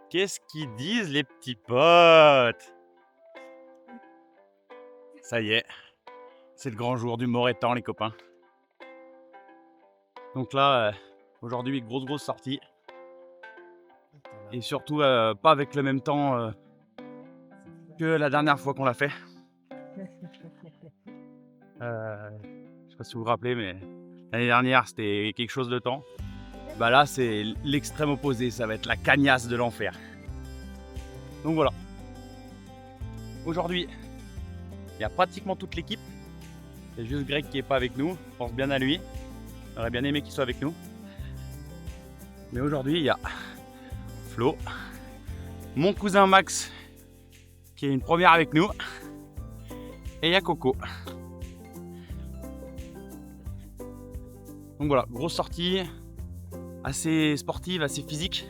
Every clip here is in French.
Qu'est-ce qu'ils disent les petits potes? Ça y est, c'est le grand jour du Morétan les copains. Donc là, aujourd'hui, grosse sortie. Et surtout, pas avec le même temps que la dernière fois qu'on l'a fait. Je sais pas si vous vous rappelez, mais l'année dernière, c'était quelque chose de temps. Bah là, c'est l'extrême opposé, ça va être la cagnasse de l'enfer. Donc voilà. Aujourd'hui, il y a pratiquement toute l'équipe. C'est juste Greg qui est pas avec nous. Je pense bien à lui. J'aurais bien aimé qu'il soit avec nous. Mais aujourd'hui, il y a Flo, mon cousin Max, qui est une première avec nous, et il y a Coco. Donc voilà, grosse sortie, assez sportive, assez physique,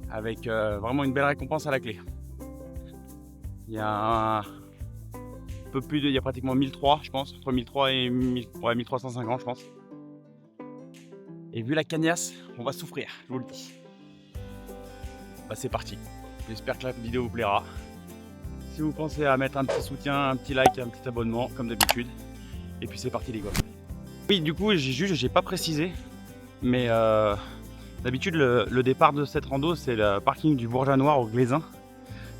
avec vraiment une belle récompense à la clé. Il y a un peu plus de, il y a pratiquement 1003, je pense, entre 1003 et 1350, je pense. Et vu la cagnasse, on va souffrir, je vous le dis. Bah c'est parti. J'espère que la vidéo vous plaira. Si vous pensez à mettre un petit soutien, un petit like, un petit abonnement, comme d'habitude. Et puis c'est parti les gars. Oui, du coup, j'ai pas précisé, mais d'habitude le départ de cette rando, c'est le parking du Bourgeat-Noir au Glaisin.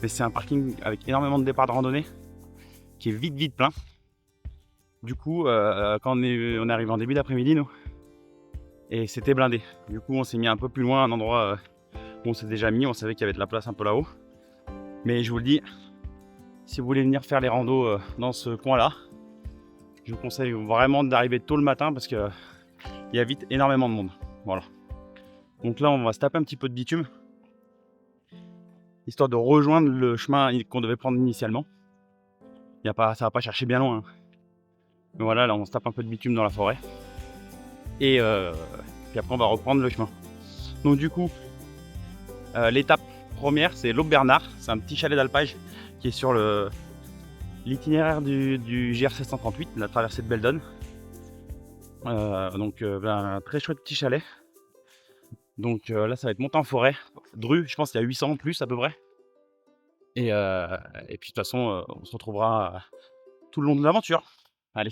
Mais c'est un parking avec énormément de départs de randonnée, qui est vite plein. Du coup, quand on est arrivé en début d'après-midi, nous, et c'était blindé. Du coup, on s'est mis un peu plus loin, à un endroit où on s'est déjà mis, on savait qu'il y avait de la place un peu là-haut. Mais je vous le dis, si vous voulez venir faire les randos dans ce coin-là, je vous conseille vraiment d'arriver tôt le matin parce qu'il y a vite énormément de monde. Voilà. Donc là, on va se taper un petit peu de bitume, histoire de rejoindre le chemin qu'on devait prendre initialement. Ça va pas chercher bien loin. Mais voilà, là, on se tape un peu de bitume dans la forêt. Et puis après, on va reprendre le chemin. Donc du coup, l'étape première, c'est l'Aube Bernard. C'est un petit chalet d'alpage qui est sur l'itinéraire du GR 738, la traversée de Beldon. Un très chouette petit chalet. Donc là, ça va être monté en forêt. Dru, je pense qu'il y a 800 en plus à peu près. Et puis de toute façon, on se retrouvera tout le long de l'aventure. Allez.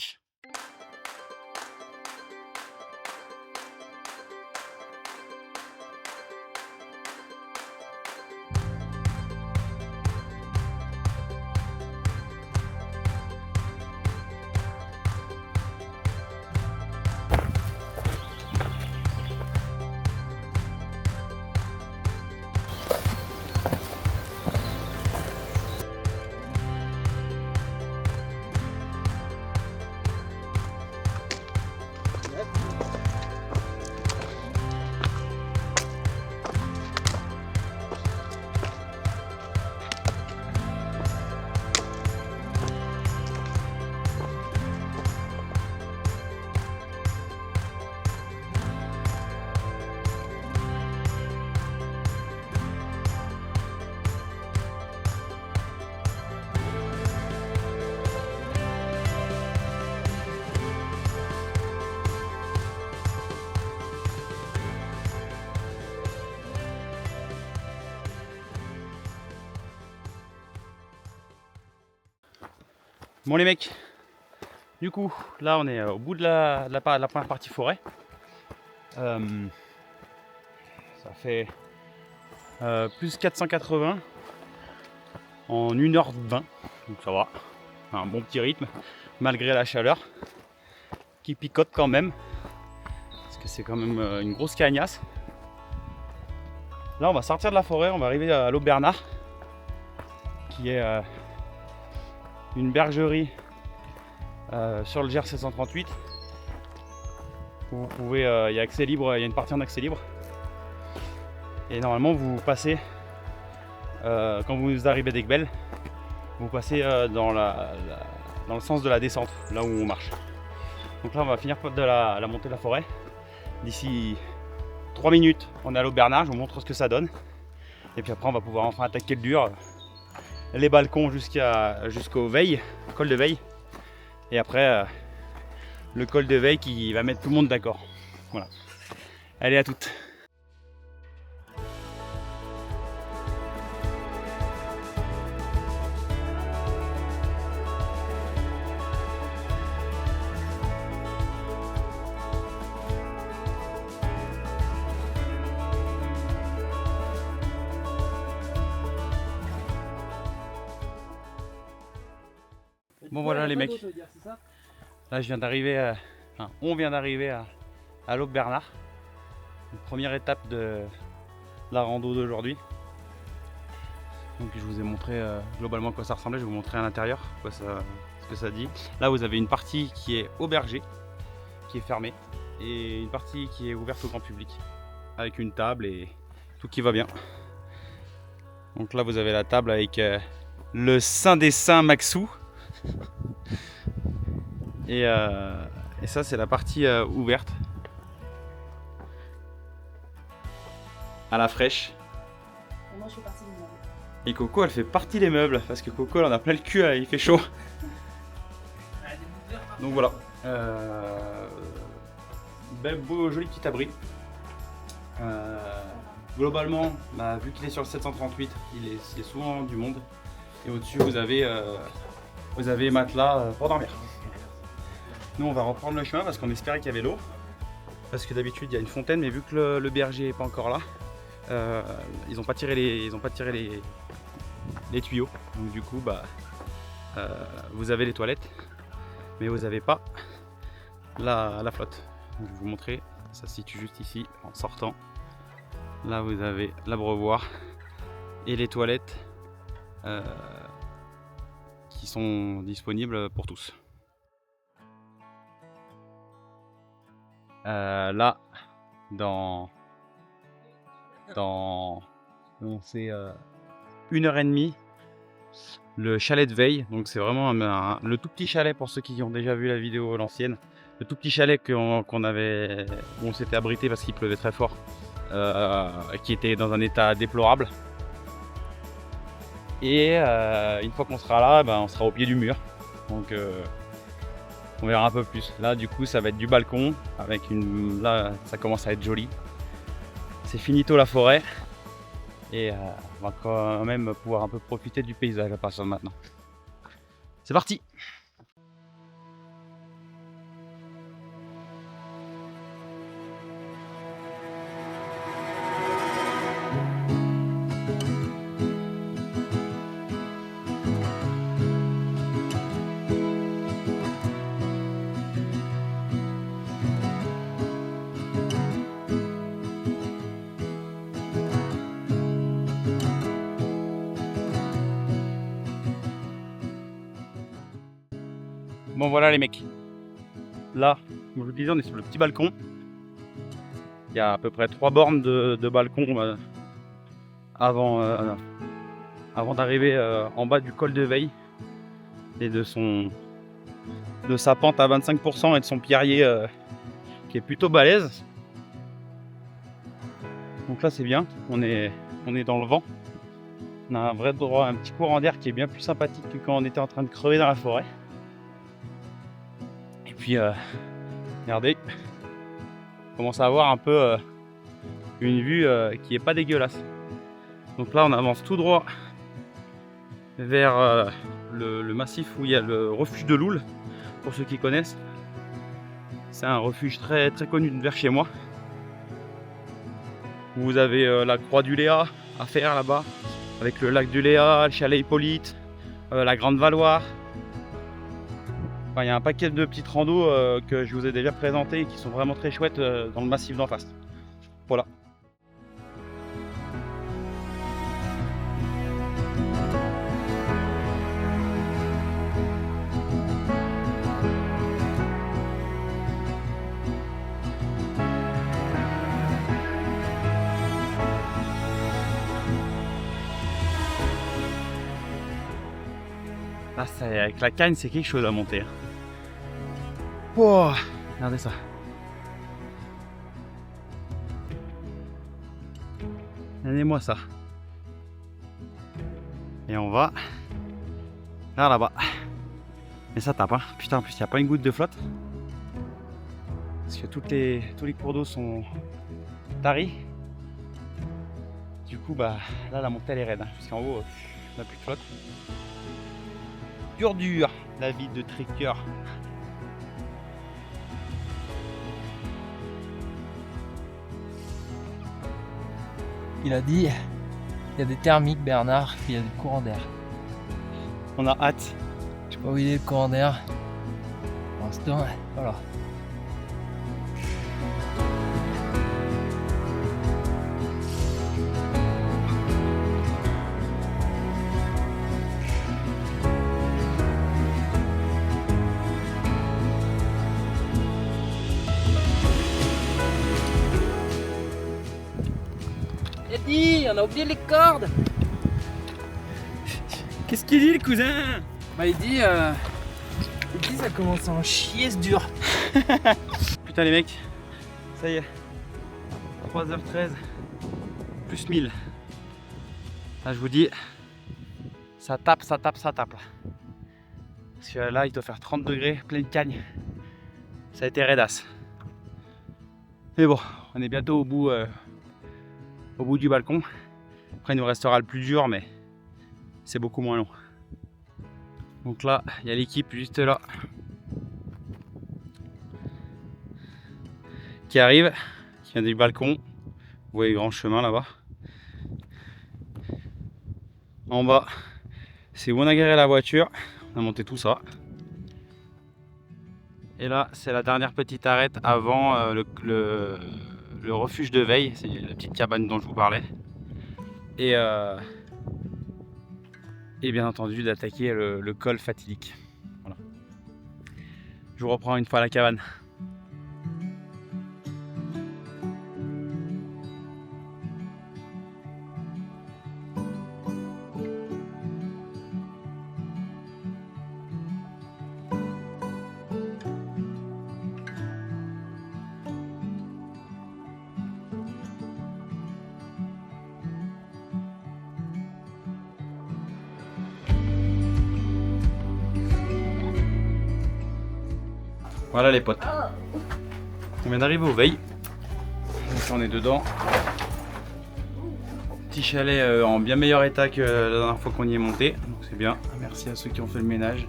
Bon les mecs, du coup là on est au bout de la première partie forêt. Ça fait plus 480 en 1h20, donc ça va, un bon petit rythme malgré la chaleur qui picote quand même, parce que c'est quand même une grosse cagnasse. Là on va sortir de la forêt, on va arriver à l'Aube Bernard, qui est une bergerie sur le GR 738. Vous pouvez, il y a accès libre, il y a une partie en accès libre. Et normalement vous passez, quand vous arrivez d'Aiguebelle, vous passez dans le sens de la descente, là où on marche. Donc là on va finir de la montée de la forêt. D'ici 3 minutes, on est à l'Aube Bernard, je vous montre ce que ça donne. Et puis après on va pouvoir enfin attaquer le dur, les balcons jusqu'au Veille, col de Veille. Et après le col de Veille qui va mettre tout le monde d'accord. Voilà. Allez, à toutes. Bon voilà les mecs, là je viens d'arriver, on vient d'arriver à l'Aube Bernard. Première étape de la rando d'aujourd'hui. Donc je vous ai montré globalement à quoi ça ressemblait, je vais vous montrer à l'intérieur ce que ça dit. Là vous avez une partie qui est aubergée, qui est fermée, et une partie qui est ouverte au grand public, avec une table et tout qui va bien. Donc là vous avez la table avec le Saint des Saints Maxou. Et ça c'est la partie ouverte. À la fraîche. Et moi je fais partie du meuble. Et Coco elle fait partie des meubles parce que Coco elle en a plein le cul, il fait chaud. Donc voilà. Beau joli petit abri. Globalement, vu qu'il est sur le 738, il est souvent du monde. Et au-dessus vous avez matelas pour dormir. Nous on va reprendre le chemin parce qu'on espérait qu'il y avait l'eau. Parce que d'habitude il y a une fontaine, mais vu que le berger n'est pas encore là, ils n'ont pas tiré les tuyaux. Donc du coup vous avez les toilettes, mais vous n'avez pas la flotte. Donc, je vais vous montrer, ça se situe juste ici en sortant. Là vous avez l'abreuvoir et les toilettes qui sont disponibles pour tous. Là c'est 1h30 le chalet de veille. Donc c'est vraiment le tout petit chalet pour ceux qui ont déjà vu la vidéo l'ancienne, le tout petit chalet où on s'était abrité parce qu'il pleuvait très fort, qui était dans un état déplorable. Et une fois qu'on sera là, on sera au pied du mur, donc on verra un peu plus. Là du coup ça va être du balcon avec là ça commence à être joli. C'est finito la forêt et on va quand même pouvoir un peu profiter du paysage à partir de maintenant. C'est parti! Bon voilà les mecs, là comme je vous disais on est sur le petit balcon. Il y a à peu près 3 bornes de balcon avant d'arriver en bas du col de Veille et de sa pente à 25% et de son pierrier qui est plutôt balèze. Donc là c'est bien, on est dans le vent, on a un vrai droit, un petit courant d'air qui est bien plus sympathique que quand on était en train de crever dans la forêt. Et puis regardez, on commence à avoir un peu une vue qui est pas dégueulasse. Donc là on avance tout droit vers le massif où il y a le refuge de Loul, pour ceux qui connaissent. C'est un refuge très très connu vers chez moi. Vous avez la croix du Léa à faire là-bas, avec le lac du Léa, le chalet Hippolyte, la Grande Valoire. Enfin, il y a un paquet de petites randos que je vous ai déjà présenté et qui sont vraiment très chouettes dans le massif d'en face. Voilà. Là, avec la canne, c'est quelque chose à monter. Oh, regardez ça. Regardez-moi ça. Et on va vers là-bas. Mais ça tape, hein. Putain, en plus, il n'y a pas une goutte de flotte. Parce que tous les cours d'eau sont taris. Du coup, là, la montée, elle est raide. Hein, parce qu'en haut, on n'a plus de flotte. Dur, la vie de trekker. Il a dit, il y a des thermiques Bernard, il y a des courants d'air. On a hâte. pas où il est le courant d'air. Pour l'instant, voilà. Eddie, on a oublié les cordes. Qu'est-ce qu'il dit le cousin? Bah il dit ça commence à en chier ce dur. Putain les mecs, ça y est, 3h13, plus 1000. Là je vous dis, ça tape. Là. Parce que là il doit faire 30 degrés, pleine cagne. Ça a été raidasse. Mais bon, on est bientôt au bout du balcon. Après il nous restera le plus dur, mais c'est beaucoup moins long. Donc là, il y a l'équipe juste là qui arrive, qui vient du balcon. Vous voyez le grand chemin là-bas. En bas, c'est où on a garé la voiture. On a monté tout ça. Et là, c'est la dernière petite arête avant le refuge de veille. C'est la petite cabane dont je vous parlais. Et bien entendu d'attaquer le col fatidique. Voilà. Je vous reprends une fois à la cabane. Voilà les potes. On vient d'arriver aux veilles. Donc on est dedans. Petit chalet en bien meilleur état que la dernière fois qu'on y est monté. Donc c'est bien. Merci à ceux qui ont fait le ménage.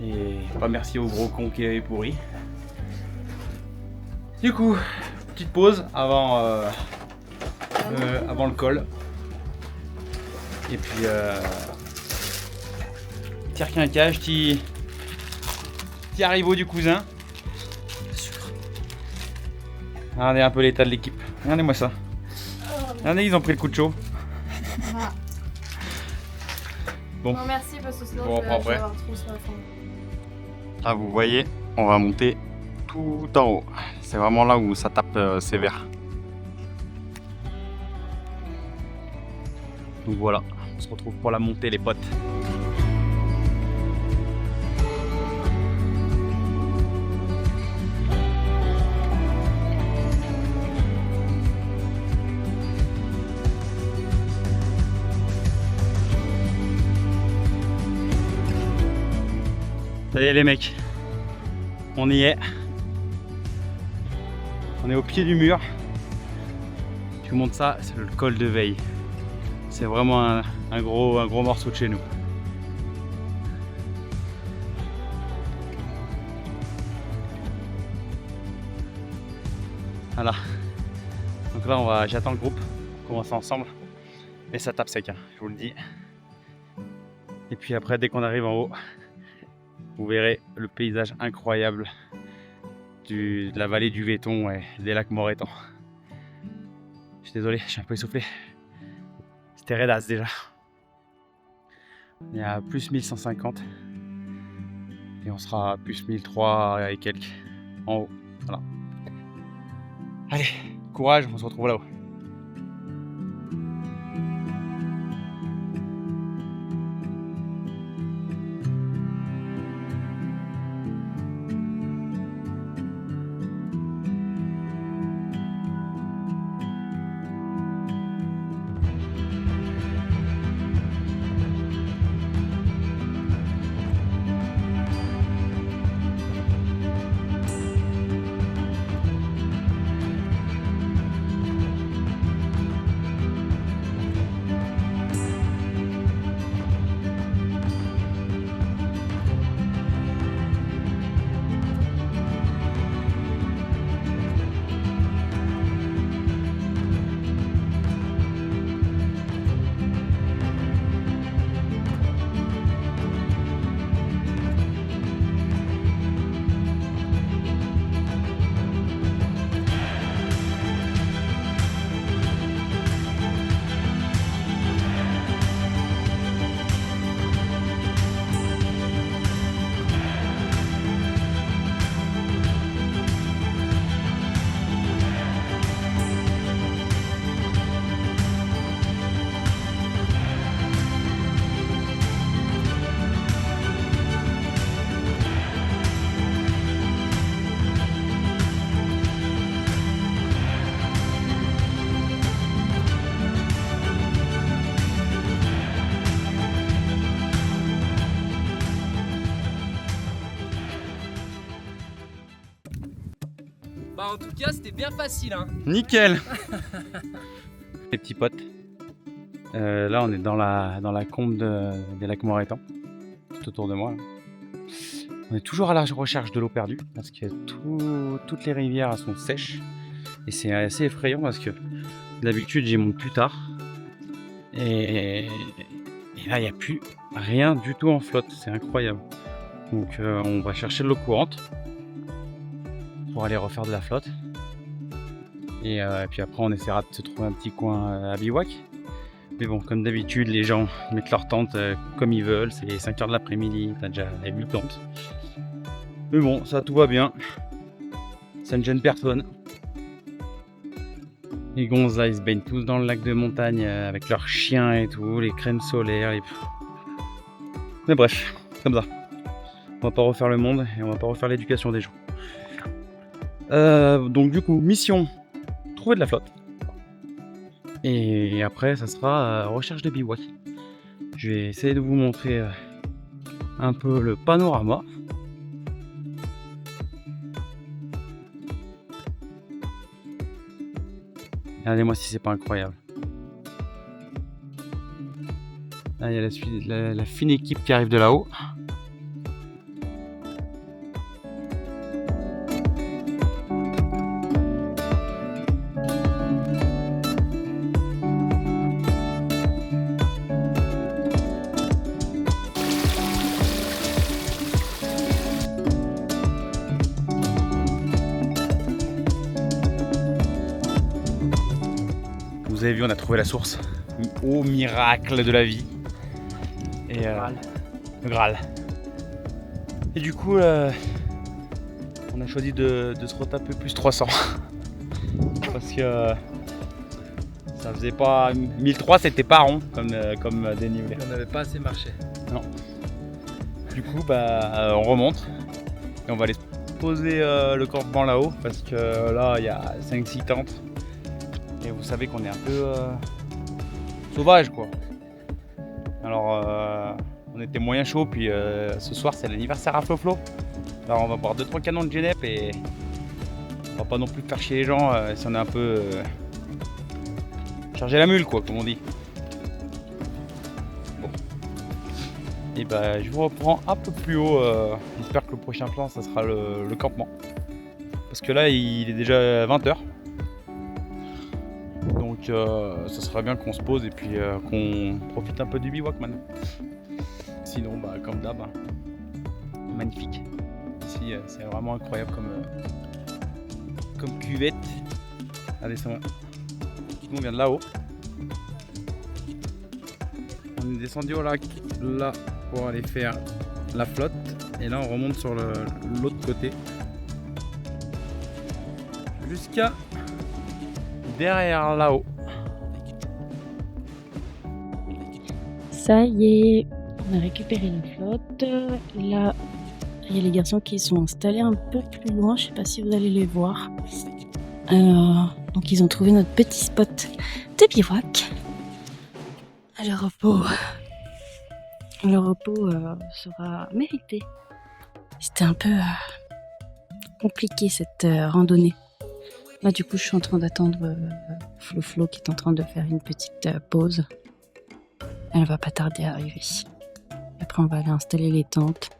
Et pas merci au gros con qui est pourri. Du coup, petite pause avant le col. Et puis petit requinquage, petit arrivo du cousin. Regardez un peu l'état de l'équipe. Regardez-moi ça. Regardez, ils ont pris le coup de chaud. Ah. Bon. Non merci parce que sinon Bon, je après. vais avoir trop sur la fin. Là vous voyez, on va monter tout en haut. C'est vraiment là où ça tape sévère. Donc voilà, on se retrouve pour la montée les potes. Ça y est les mecs, on y est. On est au pied du mur. Je vous montre ça, c'est le col de veille. C'est vraiment un gros morceau de chez nous. Voilà. Donc là j'attends le groupe, on commence ensemble. Mais ça tape sec, hein, je vous le dis. Et puis après dès qu'on arrive en haut, vous verrez le paysage incroyable de la vallée du Véton et des lacs Morétans. Je suis désolé, je suis un peu essoufflé. C'était raidasse déjà. Il y a plus 1150 et on sera à plus 1003 et quelques en haut. Voilà. Allez, courage, on se retrouve là-haut. en tout cas, c'était bien facile. Hein. Nickel. Les petits potes. Là, on est dans la combe des lacs Morétans, tout autour de moi. Là. On est toujours à la recherche de l'eau perdue parce que toutes les rivières elles sont sèches et c'est assez effrayant parce que d'habitude j'y monte plus tard et là il n'y a plus rien du tout en flotte, c'est incroyable. Donc on va chercher de l'eau courante pour aller refaire de la flotte et puis après on essaiera de se trouver un petit coin à bivouac. Mais bon, comme d'habitude, les gens mettent leur tente comme ils veulent. C'est 5h de l'après-midi, t'as déjà 8 tentes. Mais bon, ça tout va bien. Ça ne gêne personne. Les gonzes là, ils se baignent tous dans le lac de montagne avec leurs chiens et tout, les crèmes solaires. Mais bref, comme ça. On va pas refaire le monde et on va pas refaire l'éducation des gens. Donc du coup, mission, trouver de la flotte. Et après, ça sera recherche de bivouac. Je vais essayer de vous montrer un peu le panorama. Regardez-moi si c'est pas incroyable. Là, il y a la fine équipe qui arrive de là-haut. Vous avez vu, on a trouvé la source. Au miracle de la vie. Et le Graal. Et du coup, on a choisi de se retaper plus 300. Parce que ça faisait pas. 1003, c'était pas rond comme dénivelé. On n'avait pas assez marché. Non. Du coup, on remonte. Et on va aller poser le campement là-haut. Parce que là, il y a 5-6 tentes. Et vous savez qu'on est un peu sauvage quoi. Alors on était moyen chaud puis ce soir c'est l'anniversaire à Flo. Alors on va boire 2-3 canons de Genep et on va pas non plus faire chier les gens si on est un peu charger la mule quoi comme on dit. Bon. Et je vous reprends un peu plus haut. J'espère que le prochain plan ça sera le campement. Parce que là il est déjà 20h. Donc ça serait bien qu'on se pose et puis qu'on profite un peu du bivouac maintenant. Sinon comme d'hab, magnifique. Ici c'est vraiment incroyable comme cuvette. Allez ça va. Nous on vient de là-haut. On est descendu au lac là pour aller faire la flotte. Et là on remonte sur l'autre côté. Jusqu'à derrière là-haut. Ça y est, on a récupéré la flotte. Là, il y a les garçons qui sont installés un peu plus loin. Je sais pas si vous allez les voir. Donc ils ont trouvé notre petit spot de bivouac. Le repos sera mérité. C'était un peu compliqué cette randonnée. Là du coup je suis en train d'attendre Flo qui est en train de faire une petite pause. Elle va pas tarder à arriver. Après on va aller installer les tentes,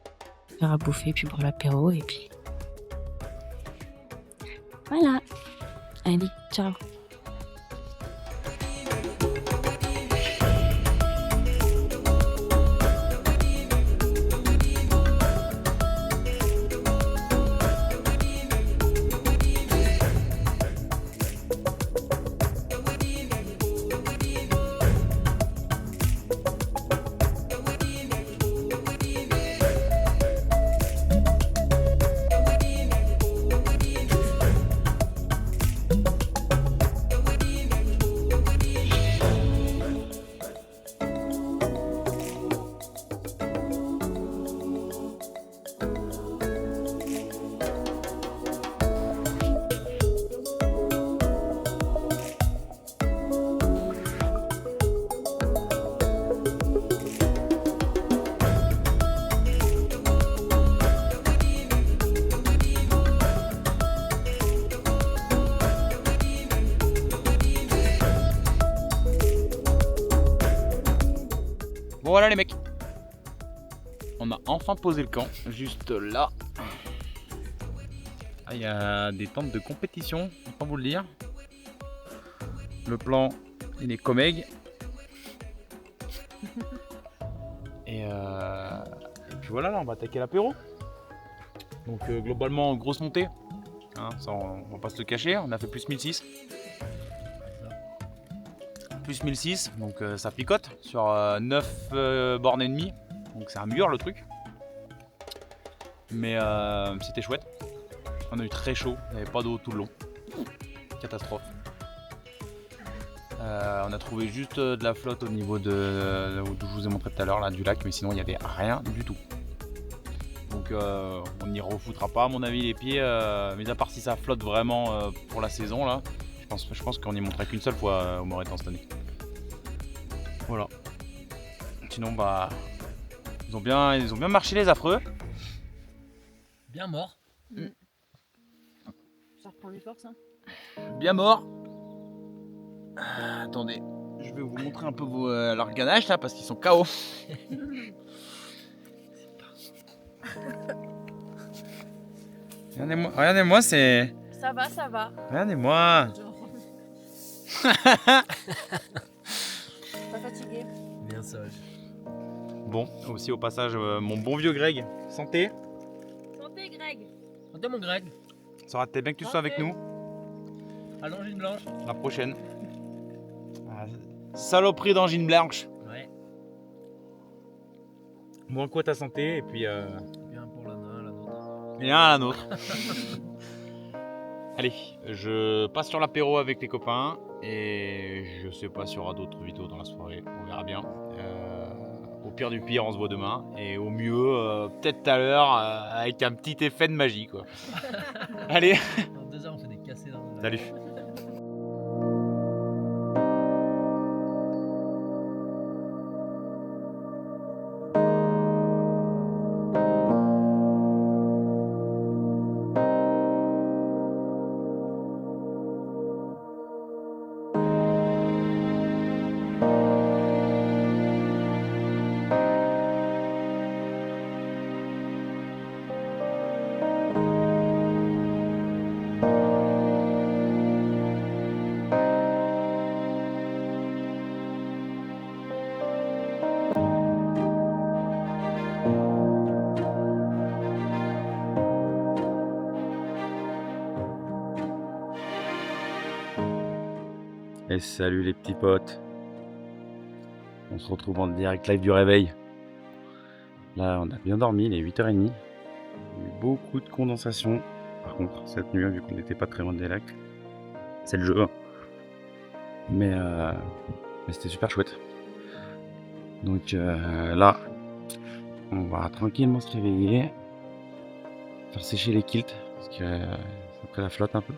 faire à bouffer, puis boire l'apéro et puis... Voilà. Allez, ciao. Bon voilà les mecs, on a enfin posé le camp, juste là. Ah, il y a des tentes de compétition, je peux pas vous le dire. Le plan, il est comègue. Et puis voilà, là on va attaquer l'apéro. Donc globalement, grosse montée. Hein, ça, on va pas se le cacher, on a fait plus 1006. Plus 1006, donc ça picote sur 9 bornes et demie. Donc c'est un mur le truc. Mais c'était chouette. On a eu très chaud, il n'y avait pas d'eau tout le long. Catastrophe. On a trouvé juste de la flotte au niveau de où je vous ai montré tout à l'heure, là, du lac, mais sinon il n'y avait rien du tout. Donc on n'y refoutra pas à mon avis les pieds, mais à part si ça flotte vraiment pour la saison là, je pense qu'on n'y montera qu'une seule fois au Moreton cette année. Voilà. Sinon bah ils ont bien marché les affreux. Bien mort. Ça reprend du force, hein. Bien mort. Attendez, je vais vous montrer un peu leur ganache là parce qu'ils sont KO. Regardez-moi, c'est. Ça va, ça va. Regardez-moi. Pas fatigué. Bien sage. Bon, aussi au passage, mon bon vieux Greg, santé. Santé, Greg. Santé mon Greg. Ça aurait été bien que tu sois avec nous À l'angine blanche. la prochaine. Saloperie d'angine blanche. Ouais. Bon, quoi ta santé et puis. Bien pour l'un, la nôtre. Et un à la nôtre. Allez, je passe sur l'apéro avec les copains et je sais pas s'il y aura d'autres vidéos dans la soirée, on verra bien. Au pire du pire, on se voit demain et au mieux, peut-être tout à l'heure avec un petit effet de magie quoi. Allez, Dans 2 heures, on fait des cassés dans le. salut. Et salut les petits potes. On se retrouve en direct live du réveil. Là, on a bien dormi, il est 8h30. Il y a eu beaucoup de condensation. Par contre, cette nuit, vu qu'on n'était pas très loin des lacs, c'est le jeu. Mais c'était super chouette. Donc là, on va tranquillement se réveiller, faire sécher les kilts, parce que après la flotte un peu.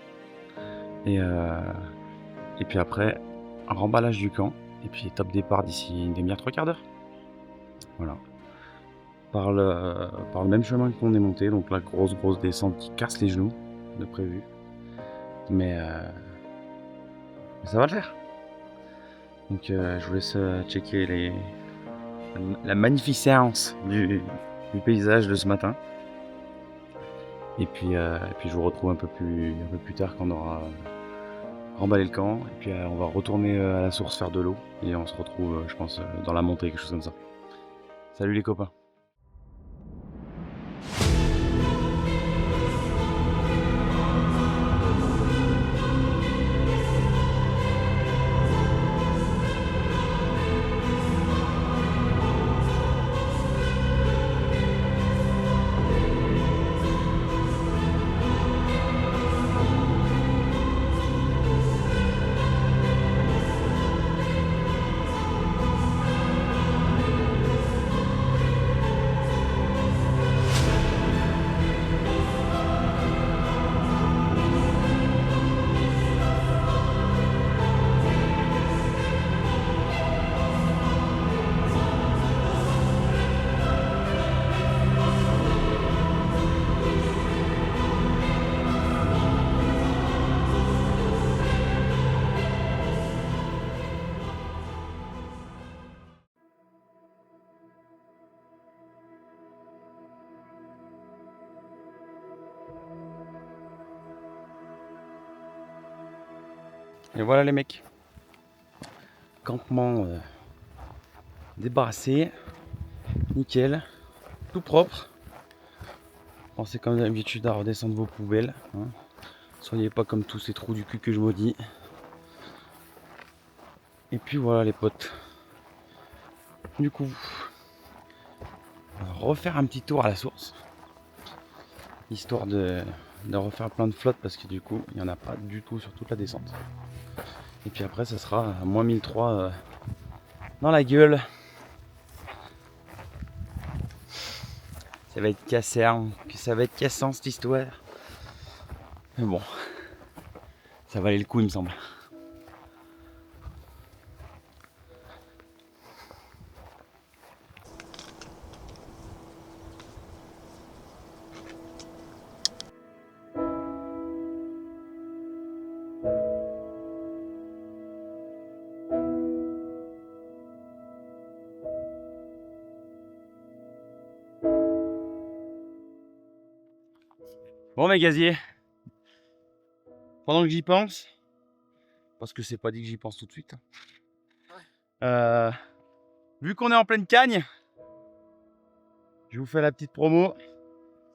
Et puis après, un remballage du camp. Et puis top départ d'ici une demi-heure, 3/4 d'heure. Voilà. Par le même chemin qu'on est monté. Donc la grosse descente qui casse les genoux de prévu. Mais ça va le faire. Donc je vous laisse checker la magnificence du paysage de ce matin. Et puis je vous retrouve un peu plus tard quand on aura remballer le camp et puis on va retourner à la source faire de l'eau et on se retrouve je pense dans la montée, quelque chose comme ça. Salut les copains. Et voilà les mecs. Campement débarrassé. Nickel. Tout propre. Pensez comme d'habitude à redescendre vos poubelles. Hein. Soyez pas comme tous ces trous du cul que je maudis. Et puis voilà les potes. Du coup, on va refaire un petit tour à la source. Histoire de refaire plein de flottes parce que du coup, il n'y en a pas du tout sur toute la descente. Et puis après, ça sera à moins 1003 dans la gueule. Ça va être cassant, ça va être cassant cette histoire. Mais bon, ça valait le coup il me semble. Bon mes gaziers, pendant que j'y pense, parce que c'est pas dit que j'y pense tout de suite, vu qu'on est en pleine cagne, je vous fais la petite promo,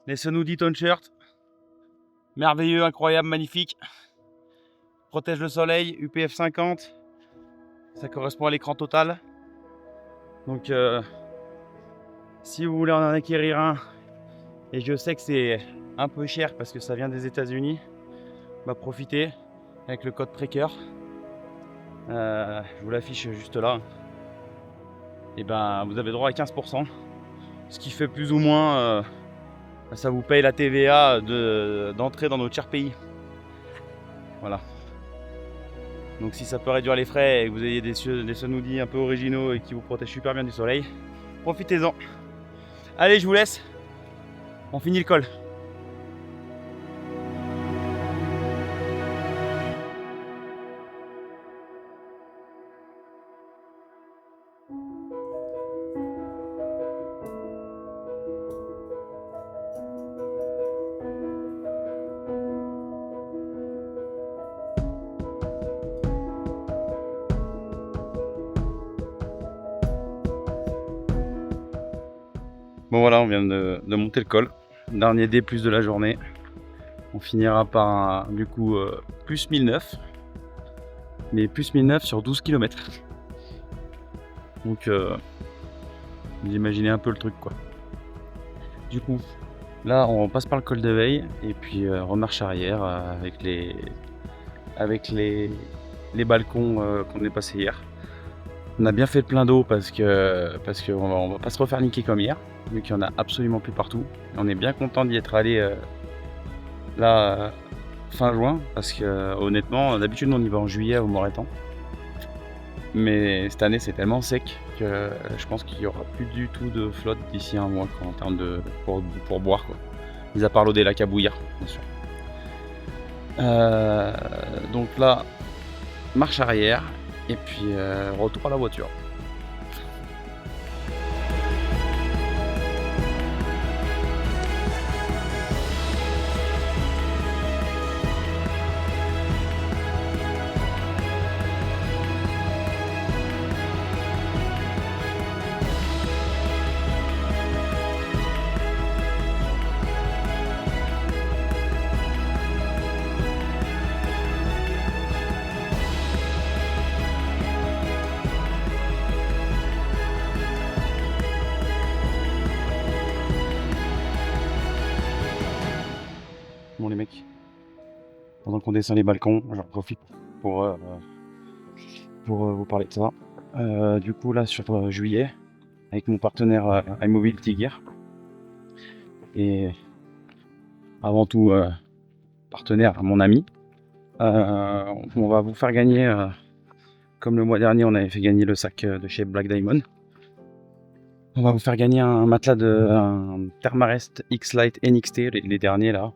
les Sunwoody Tone Shirt, merveilleux, incroyable, magnifique, protège le soleil, UPF 50, ça correspond à l'écran total, donc si vous voulez en acquérir un, et je sais que c'est un peu cher parce que ça vient des États-Unis, bah profitez avec le code Précœur. Je vous l'affiche juste là. Et ben vous avez droit à 15%, ce qui fait plus ou moins ça vous paye la TVA d'entrée dans notre cher pays. Voilà. Donc si ça peut réduire les frais et que vous ayez des Sunwoody un peu originaux et qui vous protègent super bien du soleil, profitez-en. Allez, je vous laisse. On finit le col. Bon voilà, on vient de monter le col. Dernier D+ de la journée. On finira par un, du coup plus 1009. Mais plus 1009 sur 12 km. Donc vous imaginez un peu le truc quoi. Du coup, là on passe par le col de Veille et puis remarche arrière avec les balcons qu'on est passé hier. On a bien fait le plein d'eau parce qu'on va pas se refaire niquer comme hier, vu qu'il y en a absolument plus partout. Et on est bien content d'y être allé là fin juin, parce que honnêtement, d'habitude on y va en juillet au Moreton. Mais cette année c'est tellement sec que je pense qu'il n'y aura plus du tout de flotte d'ici un mois quoi, en termes de pour boire quoi. Mis à part l'eau des lacs à bouillir, bien sûr. Donc là, marche arrière. Et puis retour à la voiture. Bon les mecs, pendant qu'on descend les balcons, j'en profite pour vous parler de ça. Du coup là sur juillet, avec mon partenaire iMobility Gear, et avant tout partenaire, mon ami, on va vous faire gagner, comme le mois dernier on avait fait gagner le sac de chez Black Diamond, on va vous faire gagner un matelas un Thermarest X-Lite NXT, les derniers là,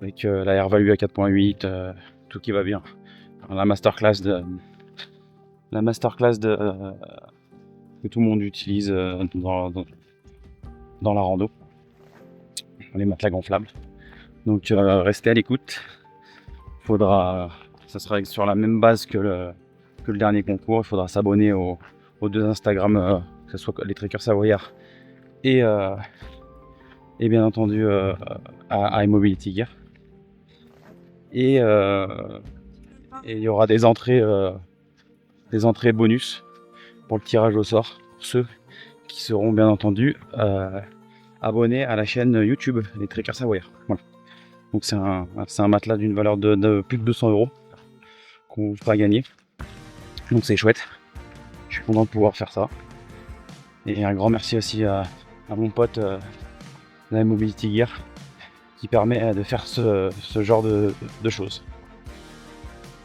avec la air value à 4.8, tout qui va bien. La masterclass que tout le monde utilise dans la rando, les matelas gonflables. Donc restez à l'écoute. Faudra ça sera sur la même base que le dernier concours. Il faudra s'abonner aux 2 Instagram, que ce soit les Trekkers Savoyards et bien entendu à iMobility Gear. Et il y aura des entrées bonus pour le tirage au sort pour ceux qui seront bien entendu abonnés à la chaîne YouTube les Trekkers Savoyards. Voilà. Donc c'est un matelas d'une valeur de plus de 200 € qu'on vous fera gagner. Donc c'est chouette. Je suis content de pouvoir faire ça. Et un grand merci aussi à mon pote d'iMobility Gear qui permet de faire ce genre de choses.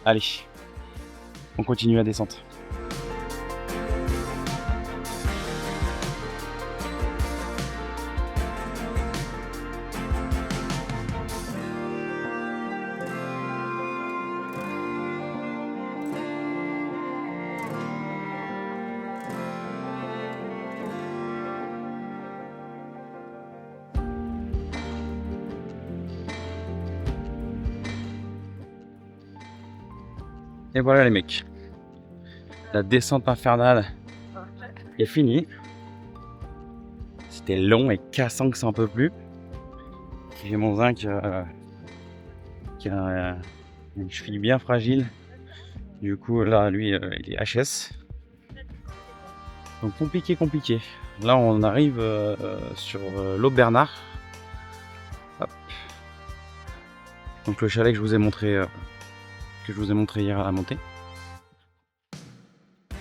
Allez, on continue la descente. Et voilà les mecs, la descente infernale est finie. C'était long et cassant que ça en peut plus. J'ai mon zinc qui a une cheville bien fragile. Du coup là lui il est HS. Donc compliqué. Là on arrive sur l'Aube Bernard. Hop. Donc le chalet que je vous ai montré hier à la montée,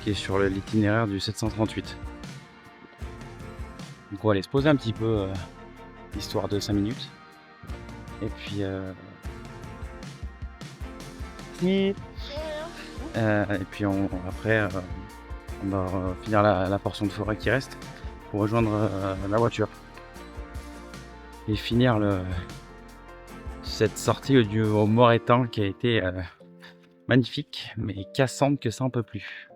qui est sur l'itinéraire du 738. Donc on va aller se poser un petit peu, histoire de 5 minutes. Et puis après on va finir la portion de forêt qui reste pour rejoindre la voiture. Et finir cette sortie au Morétan qui a été magnifique, mais cassante que ça en peut plus.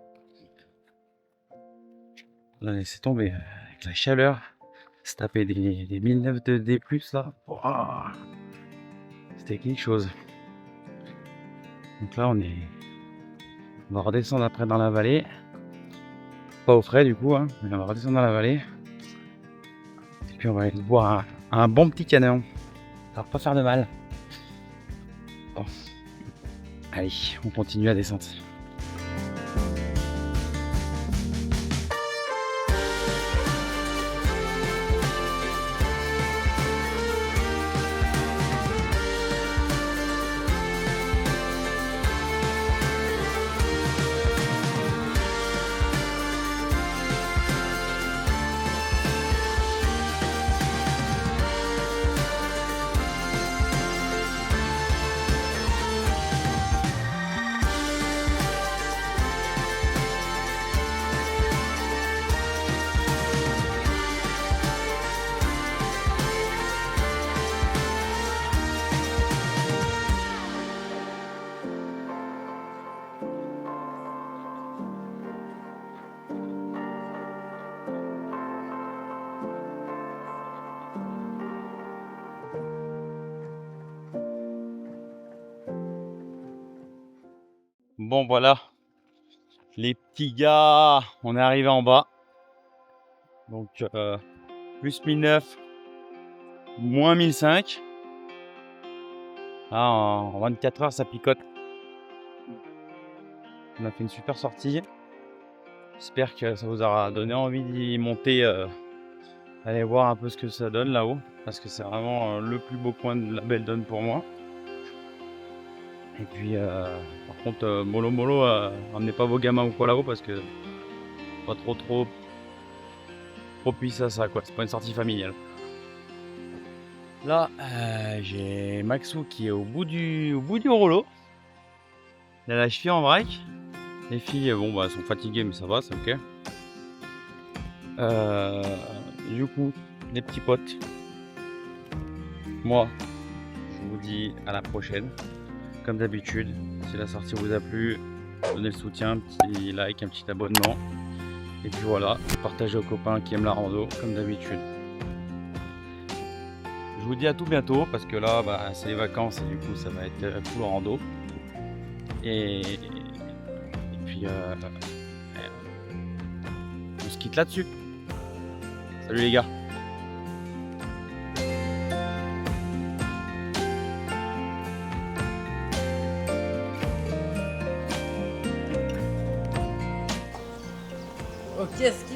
On a laissé tomber avec la chaleur, se taper des 1009 de D+, là. Wow. C'était quelque chose. Donc là, on va redescendre après dans la vallée. Pas au frais du coup, hein, mais on va redescendre dans la vallée. Et puis on va aller boire un bon petit canon. Ça va pas faire de mal. Bon. Allez, on continue la descente. Bon voilà, les petits gars, on est arrivé en bas. Donc plus 1009, moins 1005. Ah, en 24 heures ça picote. On a fait une super sortie. J'espère que ça vous aura donné envie d'y monter, aller voir un peu ce que ça donne là-haut. Parce que c'est vraiment le plus beau coin de la Belle Donne pour moi. Et puis par contre mollo emmenez pas vos gamins ou quoi là-haut parce que pas trop propice à ça quoi, c'est pas une sortie familiale. Là j'ai Maxou qui est au bout du rouleau. Il a la cheville en vrac. Les filles bon bah sont fatiguées mais ça va, c'est ok. Du coup les petits potes, moi je vous dis à la prochaine. Comme d'habitude, si la sortie vous a plu, donnez le soutien, un petit like, un petit abonnement. Et puis voilà, partagez aux copains qui aiment la rando, comme d'habitude. Je vous dis à tout bientôt, parce que là, bah, c'est les vacances et du coup, ça va être full rando. Et puis, on se quitte là-dessus. Salut les gars. Ok, ski